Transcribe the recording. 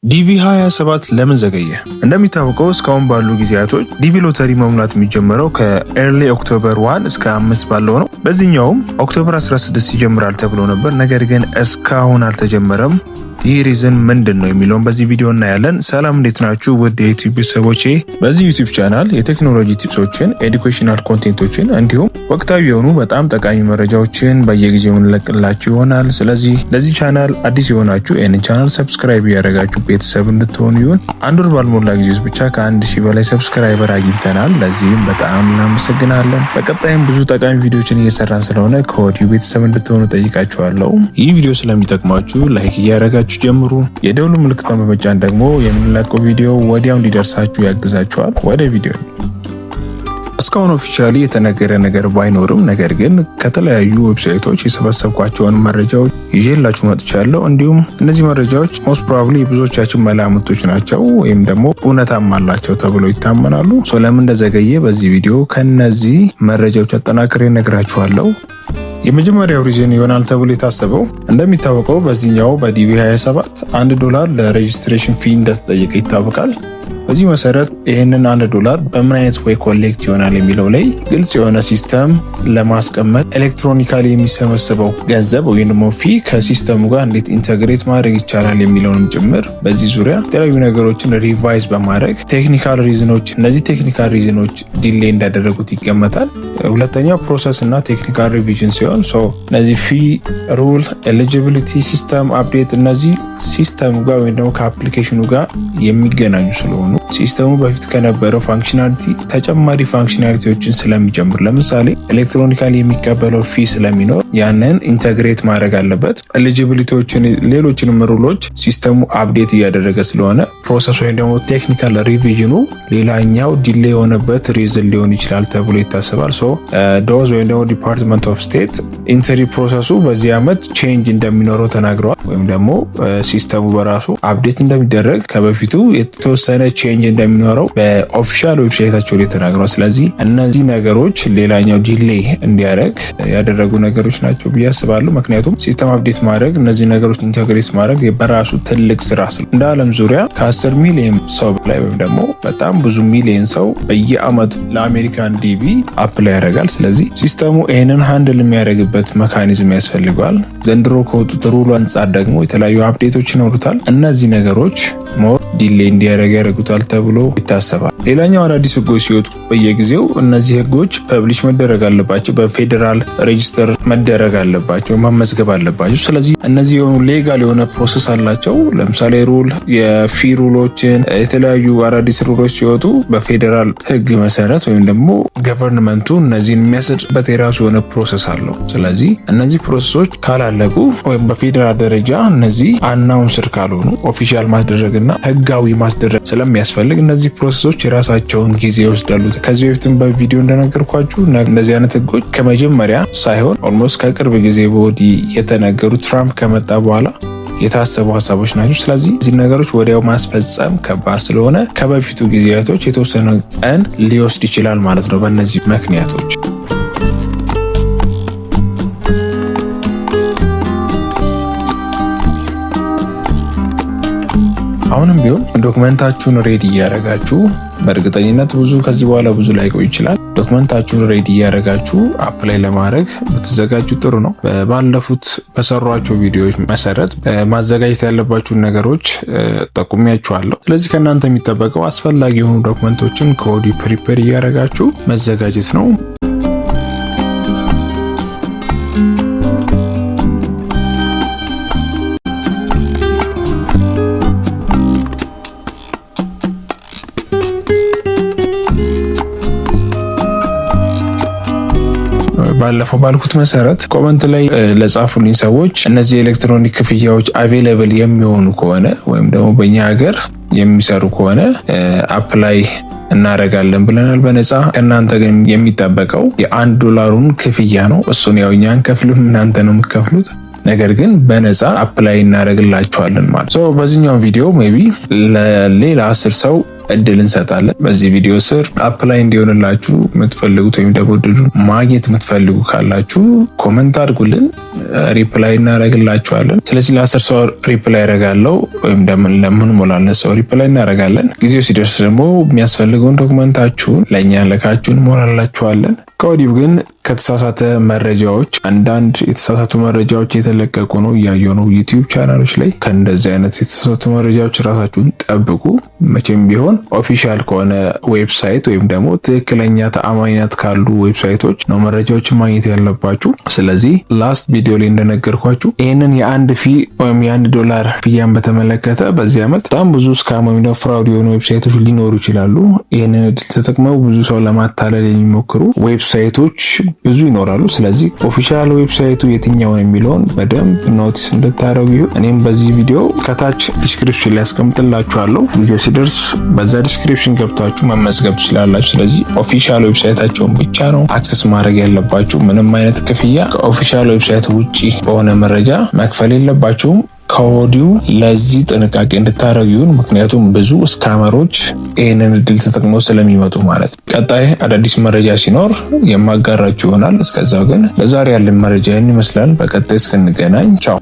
ዲቪ 27 ለምን ዘገየ? እንደሚታወቀው እስካሁን ባሉ ጊዜያቶች ዲቪ ሎተሪ መሙላት የሚጀምረው ከኤርሊ ኦክቶበር 1 እስከ 5 ባለው ነው። በዚህኛውም ኦክቶበር 16 ይጀምራል ተብሎ ነበር፣ ነገር ግን እስካሁን አልተጀመረም። ይህ ሪዝን ምንድን ነው የሚለውን በዚህ ቪዲዮ እናያለን። ሰላም እንዴት ናችሁ ውድ የዩቲዩብ ቤተሰቦቼ? በዚህ ዩቲዩብ ቻናል የቴክኖሎጂ ቲፕሶችን፣ ኤዱኬሽናል ኮንቴንቶችን እንዲሁም ወቅታዊ የሆኑ በጣም ጠቃሚ መረጃዎችን በየጊዜው እንለቅላችሁ ይሆናል። ስለዚህ ለዚህ ቻናል አዲስ የሆናችሁ ይህንን ቻናል ሰብስክራይብ ያደረጋችሁ ቤተሰብ እንድትሆኑ ይሁን። አንድ ወር ባልሞላ ጊዜ ውስጥ ብቻ ከ1000 በላይ ሰብስክራይበር አግኝተናል። ለዚህም በጣም እናመሰግናለን። በቀጣይም ብዙ ጠቃሚ ቪዲዮችን እየሰራን ስለሆነ ከወዲሁ ቤተሰብ እንድትሆኑ ጠይቃችኋለሁ። ይህ ቪዲዮ ስለሚጠቅማችሁ ላይክ እያደረጋችሁ ጀምሩ። የደውሉ ምልክቱን በመጫን ደግሞ የምንለቀው ቪዲዮ ወዲያው እንዲደርሳችሁ ያግዛችኋል። ወደ ቪዲዮ። እስካሁን ኦፊሻሊ የተነገረ ነገር ባይኖርም ነገር ግን ከተለያዩ ዌብሳይቶች የሰበሰብኳቸውን መረጃዎች ይዤላችሁ መጥቻለሁ። እንዲሁም እነዚህ መረጃዎች ሞስት ፕሮባብሊ ብዙዎቻችን መላምቶች ናቸው ወይም ደግሞ እውነታም አላቸው ተብለው ይታመናሉ። ለምን እንደዘገየ በዚህ ቪዲዮ ከነዚህ መረጃዎች አጠናክሬ እነግራችኋለሁ። የመጀመሪያው ሪዝን ይሆናል ተብሎ የታሰበው እንደሚታወቀው በዚህኛው በዲቪ 27 $1 ለሬጅስትሬሽን ፊ እንደተጠየቀ ይታወቃል። በዚህ መሰረት ይህንን $1 በምን አይነት ወይ ኮሌክት ይሆናል የሚለው ላይ ግልጽ የሆነ ሲስተም ለማስቀመጥ ኤሌክትሮኒካሊ የሚሰበሰበው ገንዘብ ወይም ደግሞ ፊ ከሲስተሙ ጋር እንዴት ኢንተግሬት ማድረግ ይቻላል የሚለውንም ጭምር በዚህ ዙሪያ የተለያዩ ነገሮችን ሪቫይዝ በማድረግ ቴክኒካል ሪዝኖች፣ እነዚህ ቴክኒካል ሪዝኖች ዲሌ እንዳደረጉት ይገመታል። ሁለተኛው ፕሮሰስ እና ቴክኒካል ሪቪዥን ሲሆን እነዚህ ፊ ሩል፣ ኤሊጂቢሊቲ፣ ሲስተም አፕዴት እነዚህ ሲስተሙ ጋር ወይም ደግሞ ከአፕሊኬሽኑ ጋር የሚገናኙ ስለሆኑ ሲስተሙ በፊት ከነበረው ፋንክሽናሊቲ ተጨማሪ ፋንክሽናሊቲዎችን ስለሚጨምር ለምሳሌ ኤሌክትሮኒካሊ የሚቀበለው ፊ ስለሚኖር ያንን ኢንተግሬት ማድረግ አለበት። ኤሊጂቢሊቲዎችን፣ ሌሎችንም ሩሎች ሲስተሙ አፕዴት እያደረገ ስለሆነ ፕሮሰስ ወይም ደግሞ ቴክኒካል ሪቪዥኑ ሌላኛው ዲሌ የሆነበት ሪዝን ሊሆን ይችላል ተብሎ ይታሰባል። ዶዝ ወይም ደግሞ ዲፓርትመንት ኦፍ ስቴት ኢንትሪ ፕሮሰሱ በዚህ ዓመት ቼንጅ እንደሚኖረው ተናግረዋል። ወይም ደግሞ ሲስተሙ በራሱ አፕዴት እንደሚደረግ ከበፊቱ የተወሰነ ቼንጅ እንደሚኖረው በኦፊሻል ዌብሳይታቸው ላይ ተናግረዋል። ስለዚህ እነዚህ ነገሮች ሌላኛው ዲሌይ እንዲያደርግ ያደረጉ ነገሮች ናቸው ብዬ አስባለሁ። ምክንያቱም ሲስተም አፕዴት ማድረግ፣ እነዚህ ነገሮች ኢንተግሬት ማድረግ በራሱ ትልቅ ስራ ስለ እንደ ዓለም ዙሪያ ከ10 ሚሊዮን ሰው በላይ ወይም ደግሞ በጣም ብዙ ሚሊዮን ሰው በየአመት ለአሜሪካን ዲቪ አፕላይ ያደርጋል። ስለዚህ ሲስተሙ ይህንን ሃንድል የሚያደርግበት መካኒዝም ያስፈልገዋል። ዘንድሮ ከወጡት ሩሉ አንጻር ደግሞ የተለያዩ አፕዴቶች ይኖሩታል። እነዚህ ነገሮች ሞር ዲሌይ እንዲያደርግ ያደርጉታል ተብሎ ይታሰባል። ሌላኛው አዳዲስ ህጎች ሲወጡ በየጊዜው እነዚህ ህጎች ፐብሊሽ መደረግ አለባቸው፣ በፌዴራል ሬጅስተር መደረግ አለባቸው፣ መመዝገብ አለባቸው። ስለዚህ እነዚህ የሆኑ ሌጋል የሆነ ፕሮሰስ አላቸው። ለምሳሌ ሩል፣ የፊ ሩሎችን፣ የተለያዩ አዳዲስ ሩሎች ሲወጡ በፌዴራል ህግ መሰረት ወይም ደግሞ ገቨርንመንቱ እነዚህን የሚያሰድበት የራሱ የሆነ ፕሮሰስ አለው። ስለዚህ እነዚህ ፕሮሰሶች ካላለቁ ወይም በፌዴራል ደረጃ እነዚህ አናውንስድ ካልሆኑ ኦፊሻል ማስደረግና ህጋዊ ማስደረግ ስለሚያስፈልግ እነዚህ ፕሮሰሶች የራሳቸውን ጊዜ ይወስዳሉ። ከዚህ በፊትም በቪዲዮ እንደነገርኳችሁ እነዚህ አይነት ህጎች ከመጀመሪያ ሳይሆን ኦልሞስት ከቅርብ ጊዜ ወዲህ የተነገሩ ትራምፕ ከመጣ በኋላ የታሰቡ ሀሳቦች ናቸው። ስለዚህ እዚህ ነገሮች ወዲያው ማስፈጸም ከባድ ስለሆነ ከበፊቱ ጊዜያቶች የተወሰነ ቀን ሊወስድ ይችላል ማለት ነው በእነዚህ ምክንያቶች። አሁንም ቢሆን ዶክመንታችሁን ሬዲ እያደረጋችሁ በእርግጠኝነት ከዚህ በኋላ ብዙ ላይቆይ ይችላል። ዶክመንታችሁን ሬዲ እያደረጋችሁ አፕላይ ለማድረግ ብትዘጋጁ ጥሩ ነው። ባለፉት በሰሯቸው ቪዲዮዎች መሰረት ማዘጋጀት ያለባችሁን ነገሮች ጠቁሚያችኋለሁ። ስለዚህ ከእናንተ የሚጠበቀው አስፈላጊ የሆኑ ዶክመንቶችን ከወዲሁ ፕሪፔር እያደረጋችሁ መዘጋጀት ነው። ባለፈው ባልኩት መሰረት ኮመንት ላይ ለጻፉልኝ ሰዎች እነዚህ ኤሌክትሮኒክ ክፍያዎች አቬሌብል የሚሆኑ ከሆነ ወይም ደግሞ በእኛ ሀገር የሚሰሩ ከሆነ አፕላይ እናደርጋለን ብለናል በነፃ። ከእናንተ ግን የሚጠበቀው $1 ክፍያ ነው። እሱን ያው እኛ አንከፍልም፣ እናንተ ነው የምትከፍሉት። ነገር ግን በነፃ አፕላይ እናደርግላችኋለን ማለት ነው። በዚህኛው ቪዲዮ ሜቢ ለሌላ 10 ሰው እድል እንሰጣለን። በዚህ ቪዲዮ ስር አፕላይ እንዲሆንላችሁ የምትፈልጉት ወይም ደግሞ እድሉን ማግኘት የምትፈልጉ ካላችሁ ኮመንት አድርጉልን፣ ሪፕላይ እናደርግላችኋለን። ስለዚህ ለ10 ሰው ሪፕላይ ያደርጋለሁ ወይም ለምን ሞላለን ሰው ሪፕላይ እናደርጋለን። ጊዜው ሲደርስ ደግሞ የሚያስፈልገውን ዶክመንታችሁን ለእኛ ልካችሁን ሞላላችኋለን። ከወዲሁ ግን ከተሳሳተ መረጃዎች አንዳንድ የተሳሳቱ መረጃዎች የተለቀቁ ነው እያየሁ ነው ዩቲዩብ ቻናሎች ላይ። ከእንደዚህ አይነት የተሳሳቱ መረጃዎች ራሳችሁን ጠብቁ። መቼም ቢሆን ኦፊሻል ከሆነ ዌብሳይት ወይም ደግሞ ትክክለኛ ተአማኝነት ካሉ ዌብሳይቶች ነው መረጃዎችን ማግኘት ያለባችሁ። ስለዚህ ላስት ቪዲዮ ላይ እንደነገርኳችሁ ይህንን የአንድ ፊ ወይም $1 ክፍያን በተመለከተ በዚህ ዓመት በጣም ብዙ ስካም ወይም ፍራውድ የሆኑ ዌብሳይቶች ሊኖሩ ይችላሉ። ይህንን እድል ተጠቅመው ብዙ ሰው ለማታለል የሚሞክሩ ዌብሳይቶች ብዙ ይኖራሉ። ስለዚህ ኦፊሻል ዌብሳይቱ የትኛው ነው የሚለውን በደንብ ኖቲስ እንድታደርጉ ይሁን። እኔም በዚህ ቪዲዮ ከታች ዲስክሪፕሽን ላይ አስቀምጥላችኋለሁ። ጊዜው ሲደርስ በዛ ዲስክሪፕሽን ገብታችሁ መመዝገብ ትችላላችሁ። ስለዚህ ኦፊሻል ዌብሳይታቸውን ብቻ ነው አክሰስ ማድረግ ያለባችሁ። ምንም አይነት ክፍያ ከኦፊሻል ዌብሳይት ውጪ በሆነ መረጃ መክፈል የለባችሁም። ከወዲሁ ለዚህ ጥንቃቄ እንድታደርጉ ይሁን። ምክንያቱም ብዙ ስካመሮች ይህንን እድል ተጠቅመው ስለሚመጡ ማለት ነው። ቀጣይ አዳዲስ መረጃ ሲኖር የማጋራችሁ ይሆናል። እስከዛው ግን ለዛሬ ያለን መረጃ ይህን ይመስላል። በቀጣይ እስክንገናኝ ቻው።